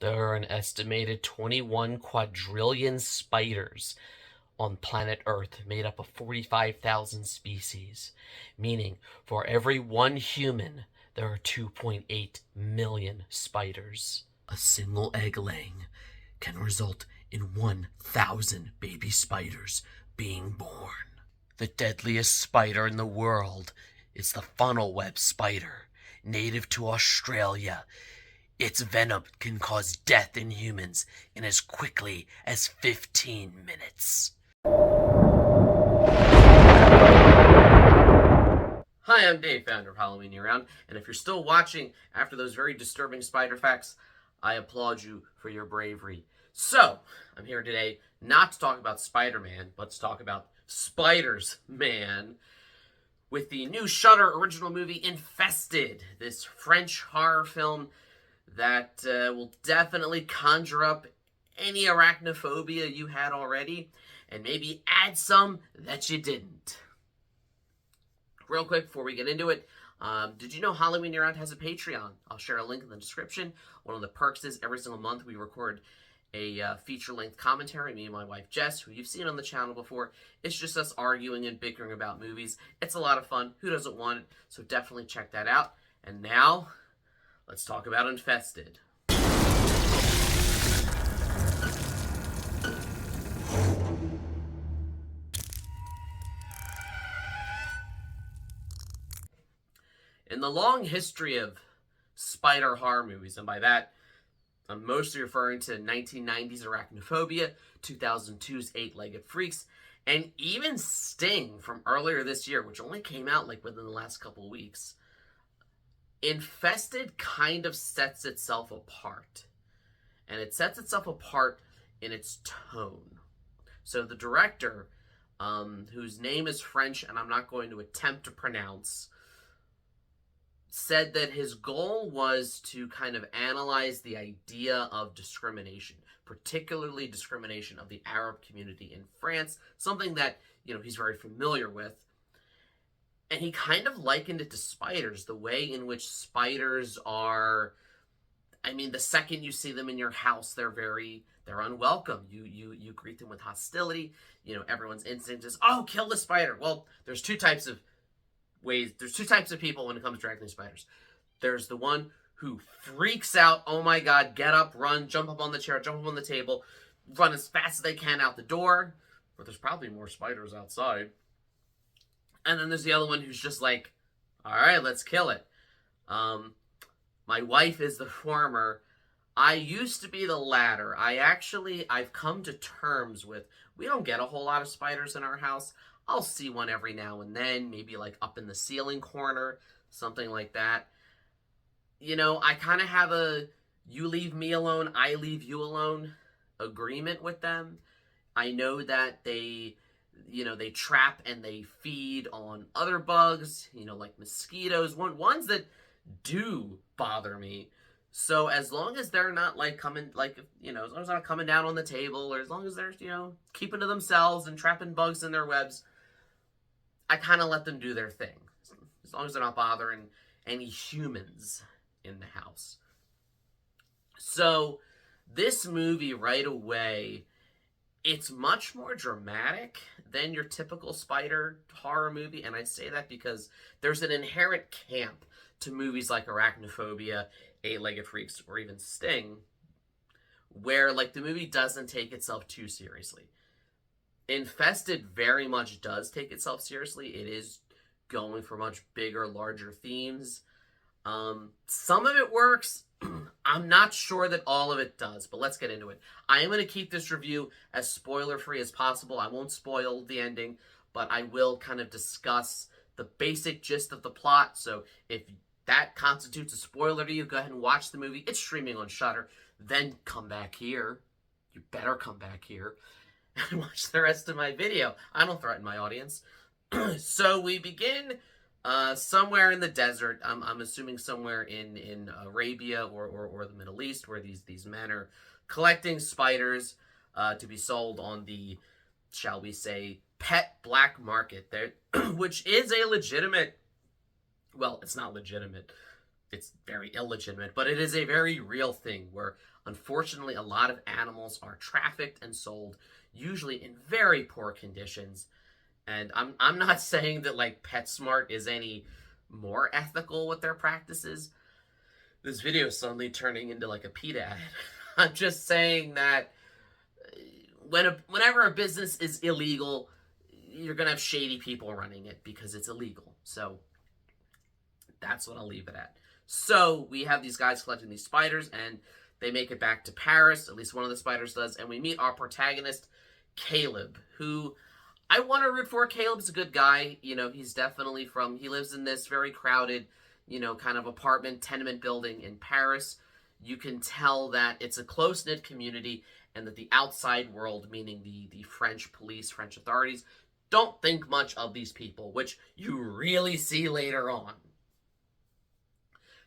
There are an estimated 21 quadrillion spiders on planet Earth, made up of 45,000 species, meaning for every one human, there are 2.8 million spiders. A single egg laying can result in 1,000 baby spiders being born. The deadliest spider in the world is the funnel web spider, native to Australia. Its venom can cause death in humans in as quickly as 15 minutes. Hi, I'm Dave, founder of Halloween Year Round, and if you're still watching after those very disturbing spider facts, I applaud you for your bravery. So, I'm here today not to talk about Spider-Man, but to talk about Spiders-Man, with the new Shudder original movie, Infested, this French horror film that will definitely conjure up any arachnophobia you had already, and maybe add some that you didn't. Real quick before we get into it, did you know Halloween Year Round has a Patreon? I'll share a link in the description. One of the perks is every single month we record a feature-length commentary, me and my wife Jess, who you've seen on the channel before. It's just us arguing and bickering about movies. It's a lot of fun. Who doesn't want it? So definitely check that out. And now, let's talk about Infested. In the long history of spider horror movies, and by that, I'm mostly referring to 1990's Arachnophobia, 2002's Eight-Legged Freaks, and even Sting from earlier this year, which only came out like within the last couple of weeks. Infested kind of sets itself apart. And it sets itself apart in its tone. So the director, whose name is French and I'm not going to attempt to pronounce, said that his goal was to kind of analyze the idea of discrimination, particularly discrimination of the Arab community in France, something that, he's very familiar with. And he kind of likened it to spiders, the way in which spiders are, the second you see them in your house, they're unwelcome. You greet them with hostility. Everyone's instinct is, oh, kill the spider. Well, there's two types of people when it comes to dragging spiders. There's the one who freaks out, oh my god, get up, run, jump up on the chair, jump up on the table, run as fast as they can out the door, but there's probably more spiders outside. And then there's the other one who's just like, all right, let's kill it. My wife is the former. I used to be the latter. I've come to terms with, we don't get a whole lot of spiders in our house. I'll see one every now and then, maybe like up in the ceiling corner, something like that. I kind of have a you leave me alone, I leave you alone agreement with them. I know that they trap and they feed on other bugs, like mosquitoes, ones that do bother me. So as long as they're not as long as they're not coming down on the table, or as long as they're, keeping to themselves and trapping bugs in their webs, I kind of let them do their thing. As long as they're not bothering any humans in the house. So this movie right away, it's much more dramatic than your typical spider horror movie, and I say that because there's an inherent camp to movies like Arachnophobia, Eight-Legged Freaks, or even Sting, where the movie doesn't take itself too seriously. Infested very much does take itself seriously. It is going for much bigger, larger themes. Some of it works. I'm not sure that all of it does, but let's get into it. I am going to keep this review as spoiler-free as possible. I won't spoil the ending, but I will kind of discuss the basic gist of the plot. So if that constitutes a spoiler to you, go ahead and watch the movie. It's streaming on Shudder. Then come back here. You better come back here and watch the rest of my video. I don't threaten my audience. So we begin somewhere in the desert. I'm assuming somewhere in Arabia or the Middle East, where these men are collecting spiders to be sold on the, shall we say, pet black market there, which is a legitimate, well, it's not legitimate, it's very illegitimate, but it is a very real thing where unfortunately a lot of animals are trafficked and sold, usually in very poor conditions. And I'm not saying that like PetSmart is any more ethical with their practices. This video is suddenly turning into like a PETA ad. I'm just saying that whenever a business is illegal, you're gonna have shady people running it because it's illegal. So that's what I'll leave it at. So we have these guys collecting these spiders, and they make it back to Paris. At least one of the spiders does, and we meet our protagonist, Caleb, who I want to root for. Caleb's a good guy. You know, he's definitely he lives in this very crowded, you know, kind of apartment, tenement building in Paris. You can tell that it's a close-knit community and that the outside world, meaning the French police, French authorities, don't think much of these people, which you really see later on.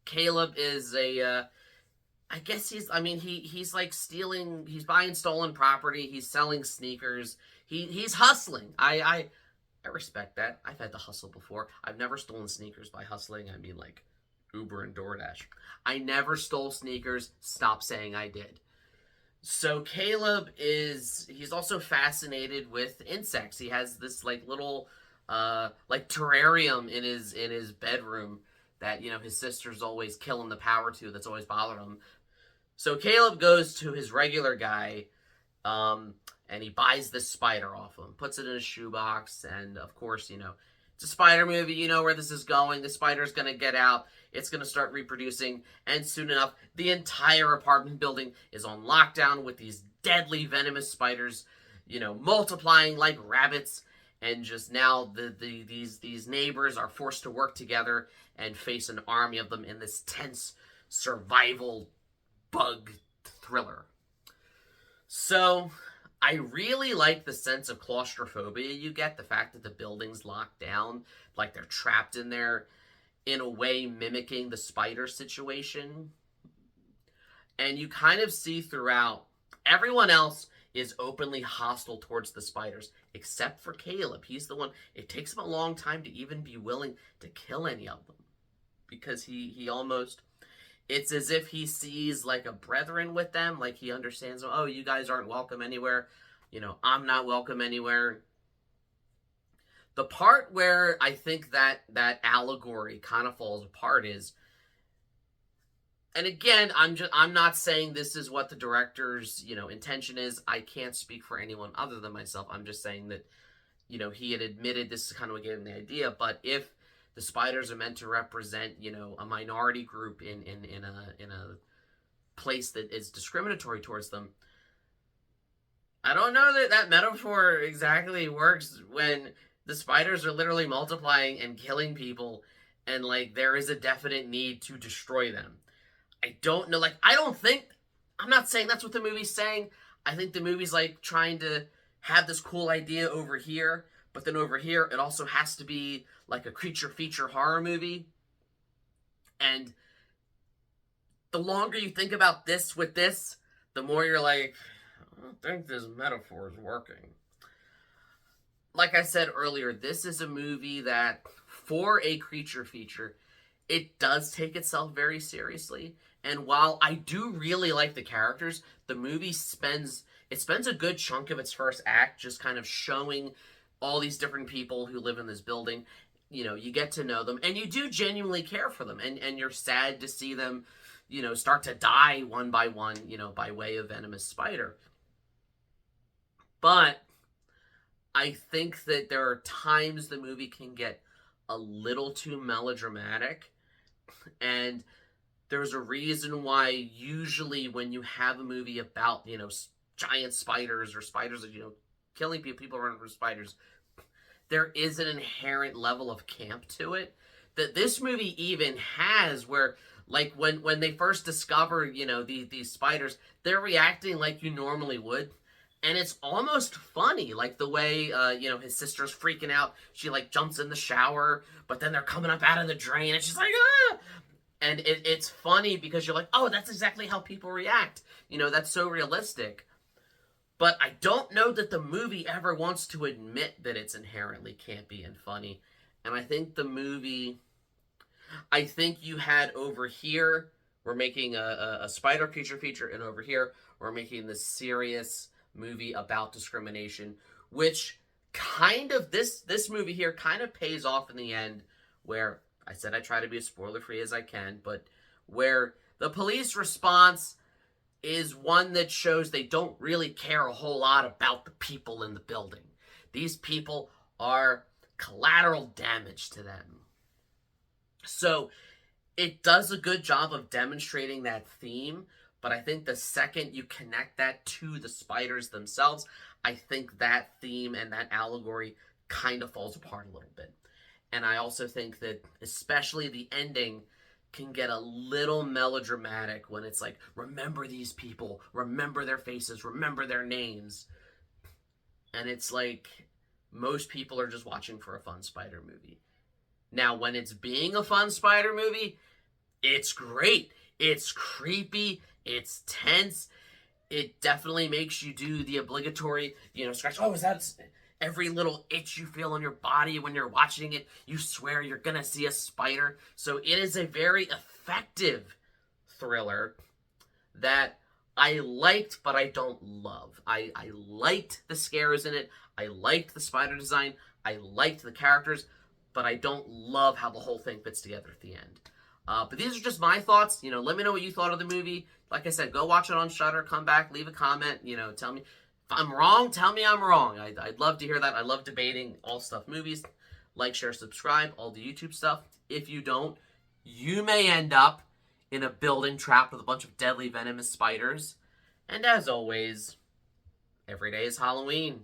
Caleb is I guess he's like stealing, he's buying stolen property, he's selling sneakers, he's hustling. I respect that. I've had to hustle before. I've never stolen sneakers. By hustling, I mean like Uber and DoorDash. I never stole sneakers. Stop saying I did. So Caleb he's also fascinated with insects. He has this like little like terrarium in his bedroom that, you know, his sister's always killing the power to, that's always bothering him. So Caleb goes to his regular guy, and he buys this spider off him, puts it in a shoebox, and of course, you know, it's a spider movie, you know where this is going. The spider's gonna get out, it's gonna start reproducing, and soon enough, the entire apartment building is on lockdown with these deadly venomous spiders, you know, multiplying like rabbits, and just now these neighbors are forced to work together and face an army of them in this tense survival bug thriller. So I really like the sense of claustrophobia you get, the fact that the building's locked down, like they're trapped in there, in a way mimicking the spider situation. And you kind of see throughout, everyone else is openly hostile towards the spiders, except for Caleb. He's the one, it takes him a long time to even be willing to kill any of them. Because he almost, it's as if he sees like a brethren with them, like he understands, oh, you guys aren't welcome anywhere, you know, I'm not welcome anywhere. The part where I think that allegory kind of falls apart is, and again, I'm not saying this is what the director's, you know, intention is. I can't speak for anyone other than myself. I'm just saying that, you know, he had admitted this is kind of what gave him the idea. But if the spiders are meant to represent, you know, a minority group in a place that is discriminatory towards them, I don't know that metaphor exactly works when the spiders are literally multiplying and killing people, and like there is a definite need to destroy them. I don't know, like, I'm not saying that's what the movie's saying. I think the movie's, like, trying to have this cool idea over here, but then over here, it also has to be, like, a creature feature horror movie. And the longer you think about this with this, the more you're like, I don't think this metaphor is working. Like I said earlier, this is a movie that, for a creature feature, it does take itself very seriously. And while I do really like the characters, the movie spends a good chunk of its first act just kind of showing all these different people who live in this building. You know, you get to know them, and you do genuinely care for them, and you're sad to see them, you know, start to die one by one, you know, by way of venomous spider. But I think that there are times the movie can get a little too melodramatic, and there's a reason why usually when you have a movie about, you know, giant spiders or spiders that, you know, killing people running from spiders, there is an inherent level of camp to it that this movie even has, where like when they first discover, you know, these spiders, they're reacting like you normally would. And it's almost funny, like the way, you know, his sister's freaking out. She, like, jumps in the shower, but then they're coming up out of the drain, and she's like, ah! And it's funny because you're like, oh, that's exactly how people react. You know, that's so realistic. But I don't know that the movie ever wants to admit that it's inherently campy and funny. And I think the movie, I think you had over here, we're making a spider creature feature, and over here, we're making this serious movie about discrimination, which kind of, this movie here kind of pays off in the end, where I said I try to be as spoiler free as I can, but where the police response is one that shows they don't really care a whole lot about the people in the building. These people are collateral damage to them. So it does a good job of demonstrating that theme, but I think the second you connect that to the spiders themselves, I think that theme and that allegory kind of falls apart a little bit. And I also think that especially the ending can get a little melodramatic when it's like, remember these people, remember their faces, remember their names. And it's like, most people are just watching for a fun spider movie. Now, when it's being a fun spider movie, it's great. It's creepy. It's tense. It definitely makes you do the obligatory, scratch. Oh, is that every little itch you feel on your body when you're watching it? You swear you're going to see a spider. So it is a very effective thriller that I liked, but I don't love. I liked the scares in it. I liked the spider design. I liked the characters, but I don't love how the whole thing fits together at the end. But these are just my thoughts. Let me know what you thought of the movie. Like I said, go watch it on Shudder. Come back, leave a comment. Tell me if I'm wrong. Tell me I'm wrong. I'd love to hear that. I love debating all stuff movies. Like, share, subscribe, all the YouTube stuff. If you don't, you may end up in a building trapped with a bunch of deadly venomous spiders. And as always, every day is Halloween.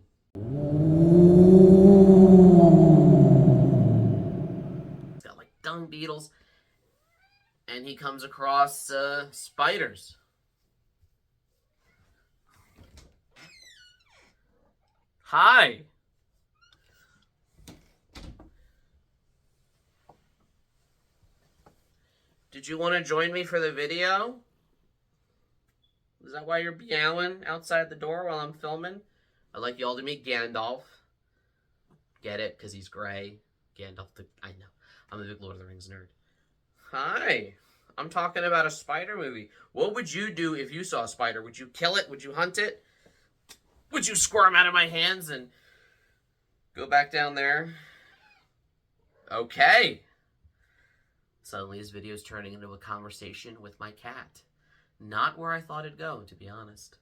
It's got like dung beetles. And he comes across spiders. Hi. Did you want to join me for the video? Is that why you're meowing outside the door while I'm filming? I'd like you all to meet Gandalf. Get it? Because he's gray. Gandalf, I know. I'm a big Lord of the Rings nerd. Hi. I'm talking about a spider movie. What would you do if you saw a spider? Would you kill it? Would you hunt it? Would you squirm out of my hands and go back down there? Okay. Suddenly this video is turning into a conversation with my cat. Not where I thought it'd go, to be honest.